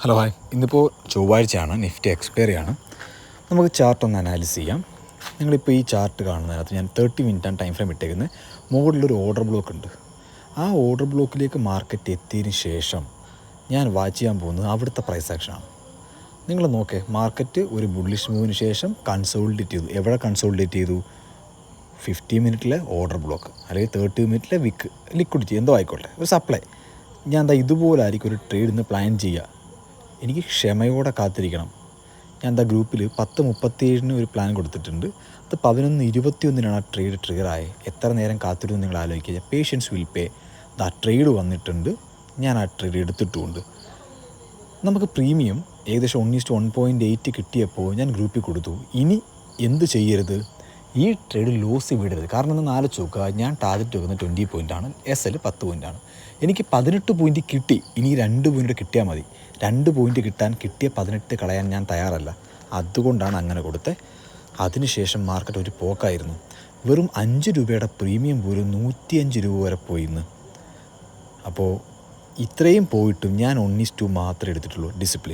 Hello hi, ഇന്നിപ്പോൾ ചൊവ്വാഴ്ചയാണ്. Nifty expiry ആണ്. നമുക്ക് ചാർട്ട് ഒന്ന് അനാലിസ് ചെയ്യാം. നിങ്ങളിപ്പോൾ ഈ ചാർട്ട് കാണുന്നതിനകത്ത് ഞാൻ 30 മിനിറ്റാണ് ടൈം ഫ്രെയിം ഇട്ടേക്കുന്നത്. മുകളിലൊരു ഓർഡർ ബ്ലോക്ക് ഉണ്ട്. ആ ഓർഡർ ബ്ലോക്കിലേക്ക് മാർക്കറ്റ് എത്തിയതിന് ശേഷം ഞാൻ വാച്ച് ചെയ്യാൻ പോകുന്നത് അവിടുത്തെ പ്രൈസ് ആക്ഷനാണ്. നിങ്ങൾ നോക്കേ, മാർക്കറ്റ് ഒരു ബുള്ളിഷ് മൂവിന് ശേഷം കൺസോളിഡേറ്റ് ചെയ്തു. എവിടെ കൺസോളിഡേറ്റ് ചെയ്തു? 50 മിനിറ്റിലെ ഓർഡർ ബ്ലോക്ക്, അല്ലെങ്കിൽ 30 മിനിറ്റിലെ ലിക്വിഡിറ്റി എന്തോ ആയിക്കോട്ടെ, ഒരു സപ്ലൈ. ഞാൻ ഇതുപോലായിരിക്കും ഒരു ട്രേഡ് ഇന്ന് പ്ലാൻ ചെയ്യുക. എനിക്ക് ക്ഷമയോടെ കാത്തിരിക്കണം. ഞാൻ ഗ്രൂപ്പിൽ 10:37 ഒരു പ്ലാൻ കൊടുത്തിട്ടുണ്ട്. അത് 11:21 ആ ട്രേഡ് ട്രിഗറായി. എത്ര നേരം കാത്തിരുന്നു നിങ്ങൾ ആലോചിക്കുക. Patients will pay. ട്രേഡ് വന്നിട്ടുണ്ട്, ഞാൻ ആ ട്രേഡ് എടുത്തിട്ടുമുണ്ട്. നമുക്ക് പ്രീമിയം ഏകദേശം 1:1.8 കിട്ടിയപ്പോൾ ഞാൻ ഗ്രൂപ്പിൽ കൊടുത്തു. ഇനി എന്ത് ചെയ്യരുത്? ഈ ട്രേഡ് ലോസ് വിടരുത്. കാരണം ഒന്ന് ആലോചിച്ച് നോക്കുക, ഞാൻ ടാർഗറ്റ് വെക്കുന്നത് 20 പോയിൻ്റാണ്, SL 10 പോയിൻ്റാണ്. എനിക്ക് 18 പോയിൻ്റ് കിട്ടി. ഇനി 2 പോയിൻ്റ് കിട്ടിയാൽ മതി. 2 പോയിൻ്റ് കിട്ടാൻ കിട്ടിയ 18 കളയാൻ ഞാൻ തയ്യാറല്ല. അതുകൊണ്ടാണ് അങ്ങനെ കൊടുത്തത്. അതിനുശേഷം മാർക്കറ്റ് ഒരു പോക്കായിരുന്നു. വെറും 5 രൂപയുടെ പ്രീമിയം പോലും 105 രൂപ വരെ പോയി ഇന്ന്. അപ്പോൾ ഇത്രയും പോയിട്ടും ഞാൻ 1:2 മാത്രമേ എടുത്തിട്ടുള്ളൂ. ഡിസിപ്ലിൻ.